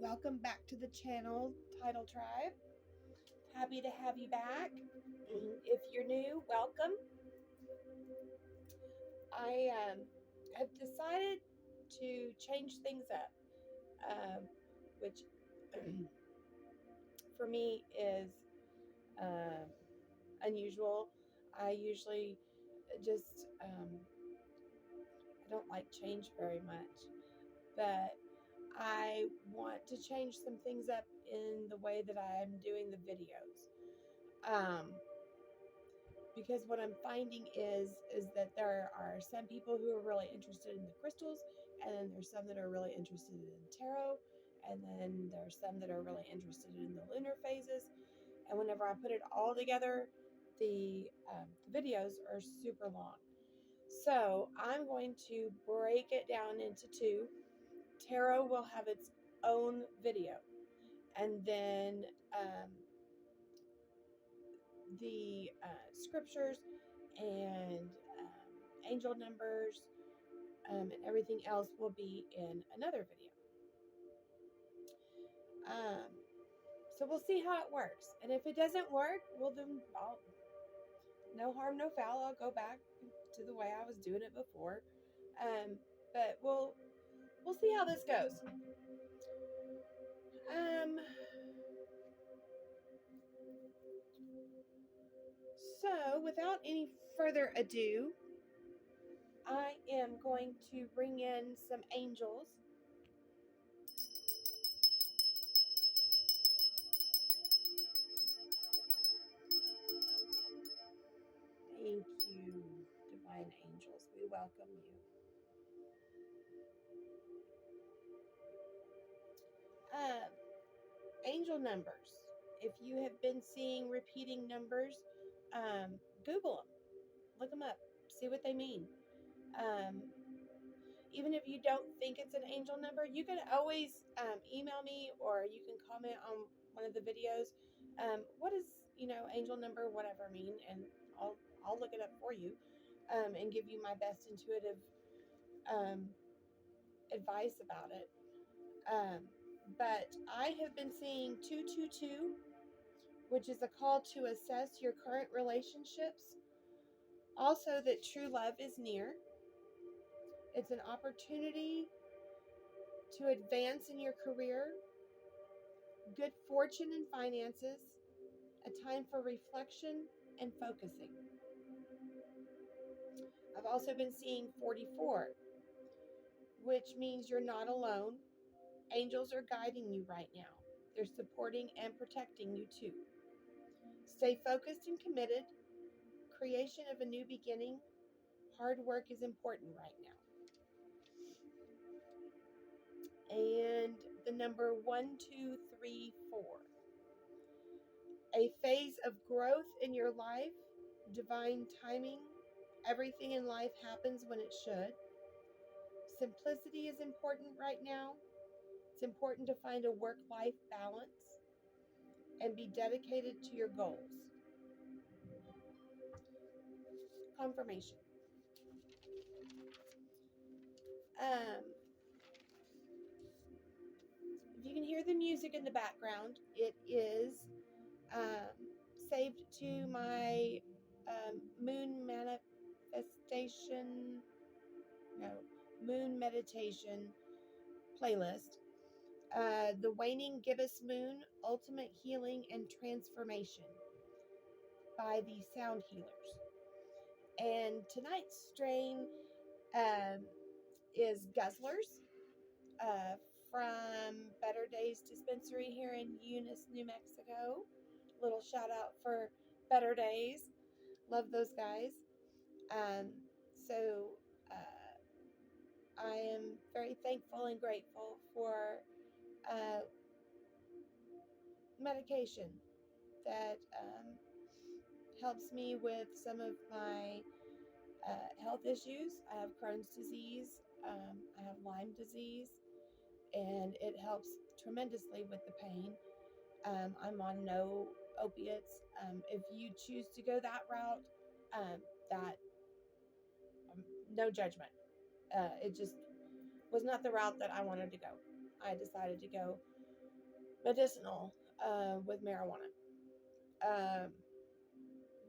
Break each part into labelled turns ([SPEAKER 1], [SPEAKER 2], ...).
[SPEAKER 1] Welcome back to the channel, Title Tribe. Happy to have you back. If you're new, welcome. I have decided to change things up, which for me is um, unusual. I usually just I don't like change very much, but I want to change some things up in the way that I'm doing the videos. Because what I'm finding is that there are some people who are really interested in the crystals, and then there's some that are really interested in tarot, and then there's some that are really interested in the lunar phases. And whenever I put it all together, the videos are super long. So I'm going to break it down into two. Tarot will have its own video, and then the scriptures and angel numbers and everything else will be in another video. Um, so we'll see how it works. And if it doesn't work, well, then no harm, no foul. I'll go back to the way I was doing it before. But we'll see how this goes. So without any further ado, I am going to bring in some angels. Thank you, divine angels. We welcome you. Angel numbers. If you have been seeing repeating numbers, Google them, look them up, see what they mean. Even if you don't think it's an angel number, you can always email me, or you can comment on one of the videos. What does angel number whatever mean? And I'll look it up for you and give you my best intuitive advice about it. But I have been seeing 222, which is a call to assess your current relationships. Also, that true love is near. It's an opportunity to advance in your career, good fortune and finances, a time for reflection and focusing. I've also been seeing 44, which means you're not alone. Angels are guiding you right now. They're supporting and protecting you too. Stay focused and committed. Creation of a new beginning. Hard work is important right now. And the number 1234. A phase of growth in your life, divine timing. Everything in life happens when it should. Simplicity is important right now. It's important to find a work-life balance and be dedicated to your goals. Confirmation. If you can hear the music in the background, it is saved to my moon manifestation, no, moon meditation playlist. The Waning Gibbous Moon, Ultimate Healing and Transformation by the Sound Healers. And tonight's strain is Guzzlers from Better Days Dispensary here in Eunice, New Mexico. Little shout out for Better Days. Love those guys. So I am very thankful and grateful for medication that helps me with some of my health issues. I have Crohn's disease, I have Lyme disease, and it helps tremendously with the pain. I'm on no opiates. If you choose to go that route, that no judgment. It just was not the route that I wanted to go. I decided to go medicinal with marijuana. Um,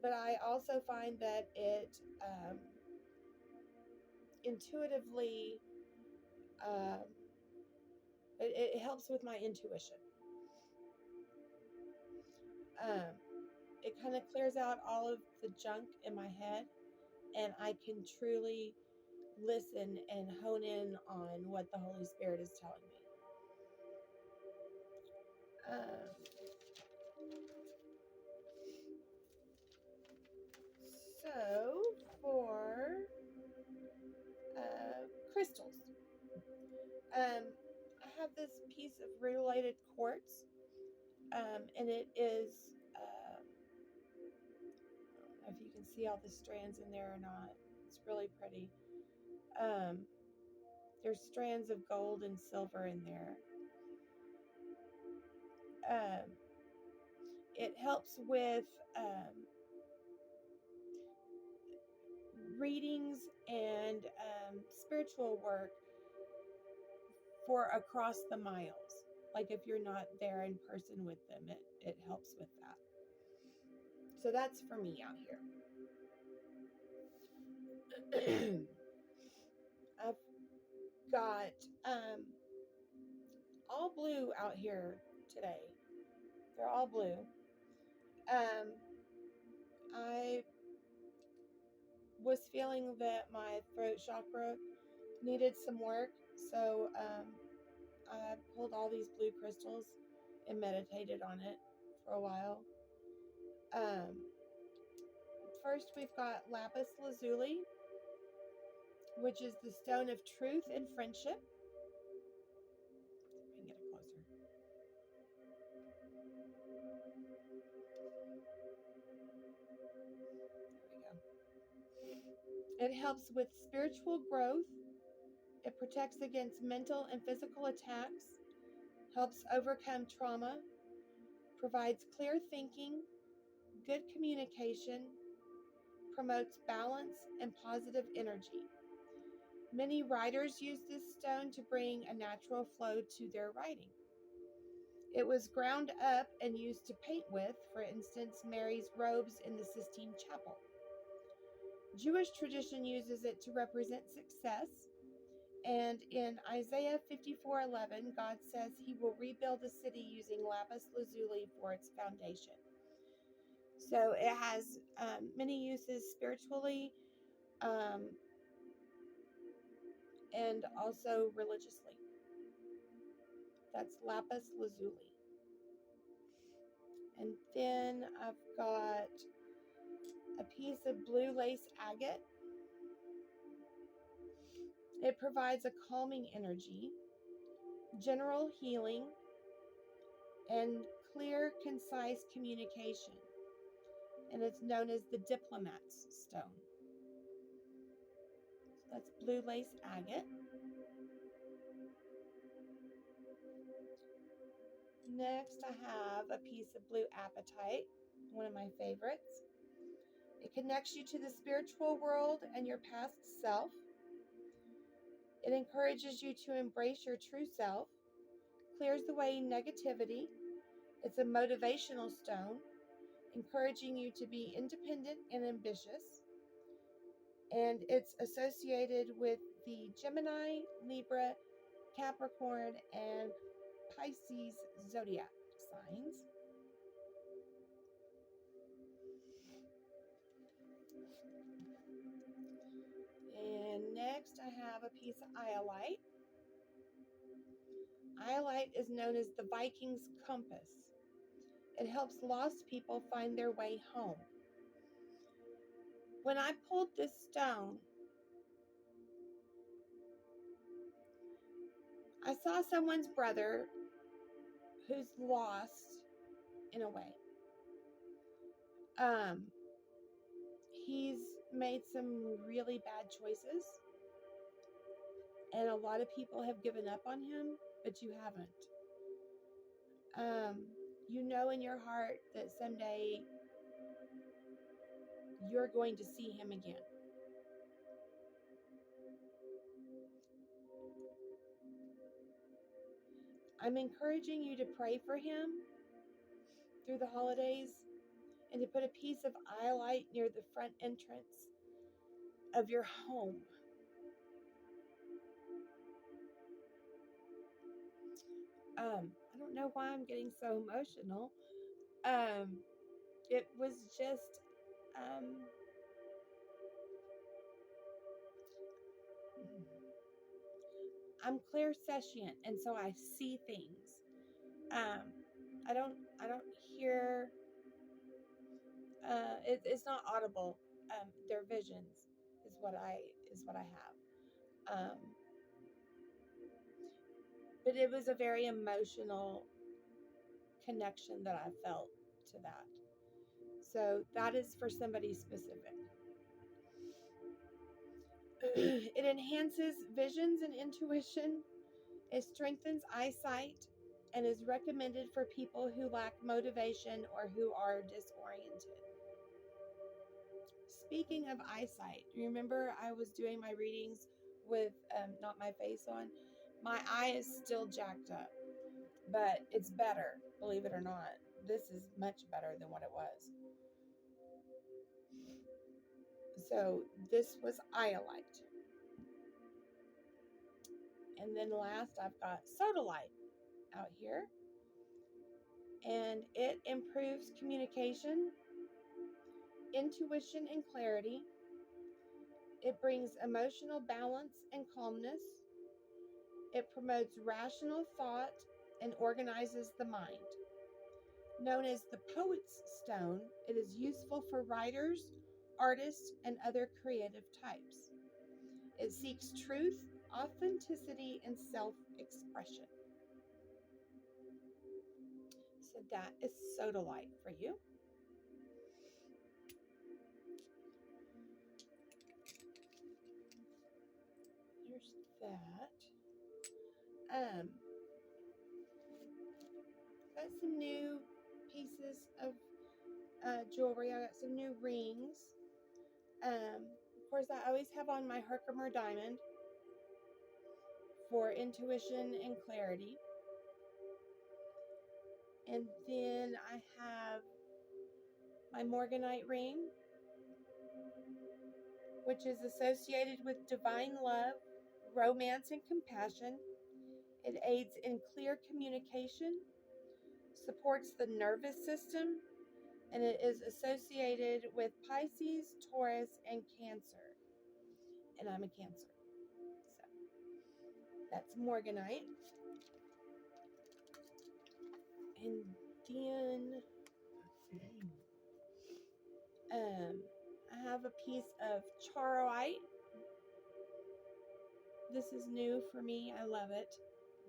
[SPEAKER 1] but I also find that it intuitively, um, it helps with my intuition. Um, it kind of clears out all of the junk in my head, and I can truly listen and hone in on what the Holy Spirit is telling me. So, for crystals, I have this piece of radiolated quartz, and it is, I don't know if you can see all the strands in there or not. It's really pretty. Um, there's strands of gold and silver in there. Um, it helps with readings and spiritual work for across the miles. Like if you're not there in person with them, it helps with that. So that's for me out here. I've got all blue out here today. They're all blue. I was feeling that my throat chakra needed some work, so I pulled all these blue crystals and meditated on it for a while. Um, First, we've got lapis lazuli, which is the stone of truth and friendship. See if I can get it closer. There we go. It helps with spiritual growth. It protects against mental and physical attacks, helps overcome trauma, provides clear thinking, good communication, promotes balance and positive energy. Many writers use this stone to bring a natural flow to their writing. It was ground up and used to paint with, for instance, Mary's robes in the Sistine Chapel. Jewish tradition uses it to represent success, and in Isaiah 54:11, God says he will rebuild the city using lapis lazuli for its foundation. So it has many uses spiritually, um, and also religiously. That's lapis lazuli. And then I've got a piece of blue lace agate. It provides a calming energy, general healing, and clear, concise communication. And it's known as the diplomat's stone. So that's blue lace agate. Next, I have a piece of blue apatite, one of my favorites. It connects you to the spiritual world and your past self. It encourages you to embrace your true self, clears away negativity. It's a motivational stone, encouraging you to be independent and ambitious. And it's associated with the Gemini, Libra, Capricorn, and Pisces zodiac signs. And next, I have a piece of iolite. Iolite is known as the Viking's compass. It helps lost people find their way home. When I pulled this stone, I saw someone's brother who's lost in a way. He's made some really bad choices, and a lot of people have given up on him, but you haven't. You know in your heart that someday you're going to see him again. I'm encouraging you to pray for him through the holidays and to put a piece of iolite near the front entrance of your home. I don't know why I'm getting so emotional. Um, it was just, um, I'm clairsentient, and so I see things. Um, I don't hear. It's not audible. They're visions, is what I have. But it was a very emotional connection that I felt to that. So that is for somebody specific. It enhances visions and intuition. It strengthens eyesight and is recommended for people who lack motivation or who are disoriented. Speaking of eyesight, remember I was doing my readings with not my face on? My eye is still jacked up, but it's better, believe it or not. This is much better than what it was. So this was iolite. And then last, I've got sodalite out here. And it improves communication, intuition, and clarity. It brings emotional balance and calmness. It promotes rational thought and organizes the mind. Known as the poet's stone, it is useful for writers, artists, and other creative types. It seeks truth, authenticity, and self-expression. So that is sodalite for you. There's that. Got some new pieces of jewelry. I got some new rings. Of course, I always have on my Herkimer diamond for intuition and clarity. And then I have my Morganite ring, which is associated with divine love, romance, and compassion. It aids in clear communication, supports the nervous system, and it is associated with Pisces, Taurus, and Cancer. And I'm a Cancer. So that's Morganite. And then I have a piece of charoite. This is new for me. I love it.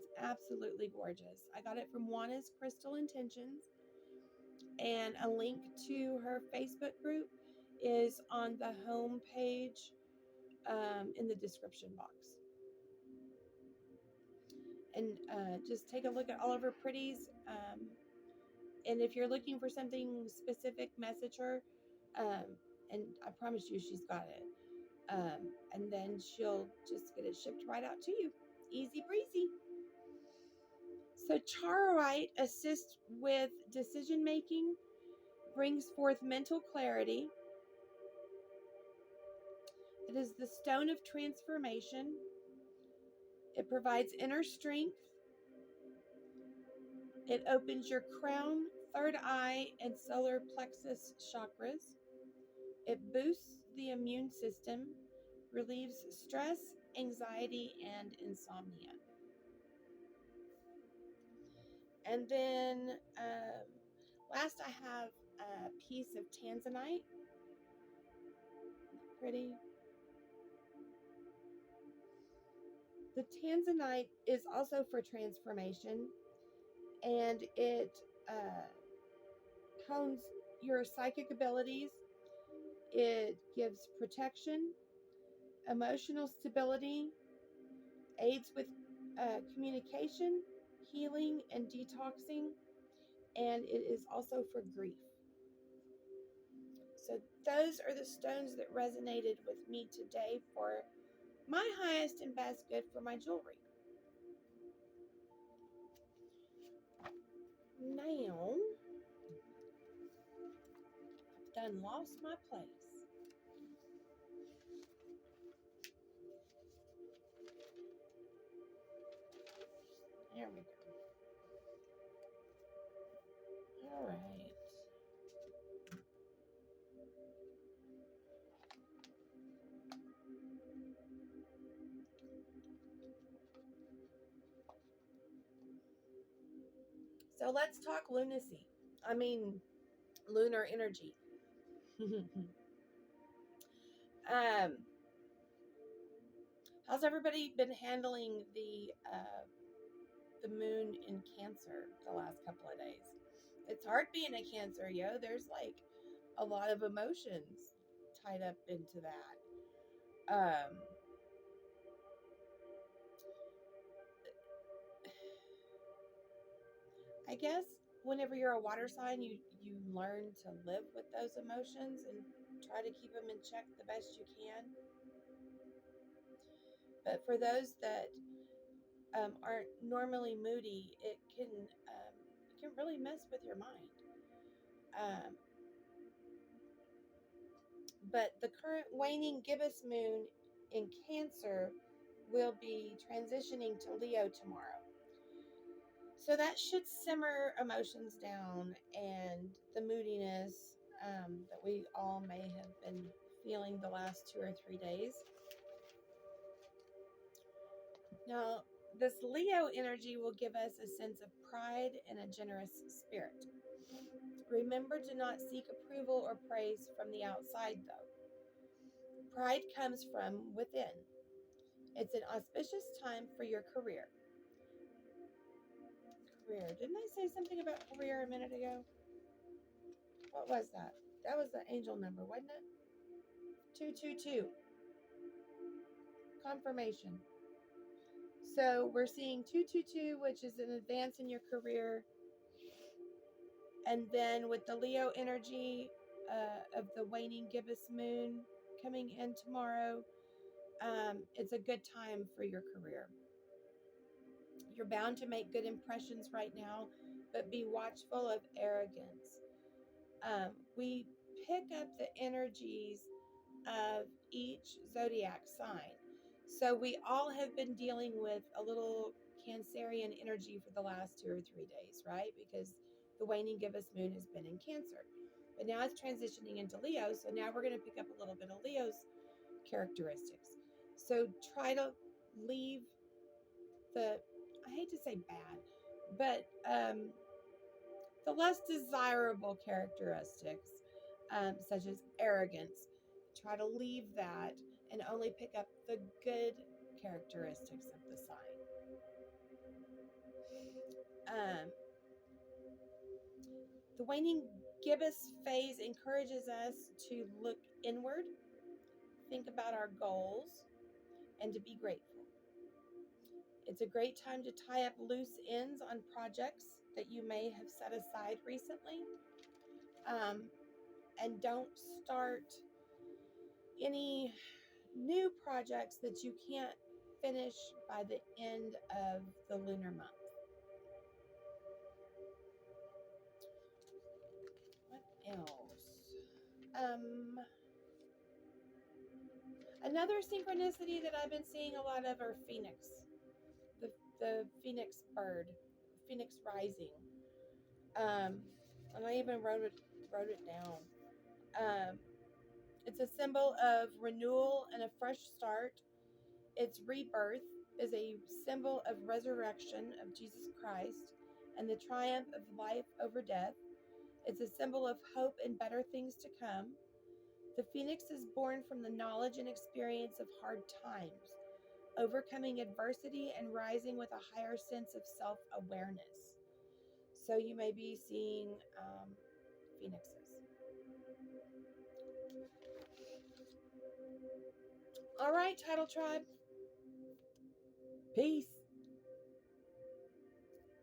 [SPEAKER 1] It's absolutely gorgeous. I got it from Juana's Crystal Intentions, and a link to her Facebook group is on the home page in the description box. And just take a look at all of her pretties. And if you're looking for something specific, message her. And I promise you, she's got it. And then she'll just get it shipped right out to you. Easy breezy. So charoite assists with decision making, brings forth mental clarity. It is the stone of transformation. It provides inner strength. It opens your crown, third eye, and solar plexus chakras. It boosts the immune system, relieves stress, anxiety, and insomnia. And then last, I have a piece of tanzanite. Pretty. The tanzanite is also for transformation, and it hones your psychic abilities. It gives protection, emotional stability, aids with communication, healing, and detoxing, and it is also for grief. So those are the stones that resonated with me today for my highest and best good for my jewelry. Now, I've done lost my place. There we go. All right. So let's talk lunacy. I mean, lunar energy. um, how's everybody been handling the moon in Cancer the last couple of days? It's hard being a Cancer, yo. There's like a lot of emotions tied up into that. I guess whenever you're a water sign, you learn to live with those emotions and try to keep them in check the best you can. But for those that aren't normally moody, it can really mess with your mind. Um, but the current waning gibbous moon in Cancer will be transitioning to Leo tomorrow. So that should simmer emotions down and the moodiness that we all may have been feeling the last 2 or 3 days. Now, this Leo energy will give us a sense of pride and a generous spirit. Remember to not seek approval or praise from the outside, though. Pride comes from within. It's an auspicious time for your career. Didn't I say something about career a minute ago? What was that? That was the angel number, wasn't it? 222. Confirmation. So we're seeing 222, which is an advance in your career. And then with the Leo energy of the waning gibbous moon coming in tomorrow, it's a good time for your career. You're bound to make good impressions right now, but be watchful of arrogance. We pick up the energies of each zodiac sign. So we all have been dealing with a little Cancerian energy for the last 2 or 3 days, right? Because the waning gibbous moon has been in Cancer. But now it's transitioning into Leo. So now we're going to pick up a little bit of Leo's characteristics. So try to leave I hate to say bad, but the less desirable characteristics, such as arrogance, try to leave that and only pick up the good characteristics of the sign. The waning gibbous phase encourages us to look inward, think about our goals, and to be grateful. It's a great time to tie up loose ends on projects that you may have set aside recently. And don't start any new projects that you can't finish by the end of the lunar month. What else? Another synchronicity that I've been seeing a lot of are Phoenix, the Phoenix bird, Phoenix rising. And I even wrote it down. It's a symbol of renewal and a fresh start. Its rebirth is a symbol of resurrection of Jesus Christ and the triumph of life over death. It's a symbol of hope and better things to come. The phoenix is born from the knowledge and experience of hard times, overcoming adversity and rising with a higher sense of self-awareness. So you may be seeing phoenixes. All right, Title Tribe. Peace.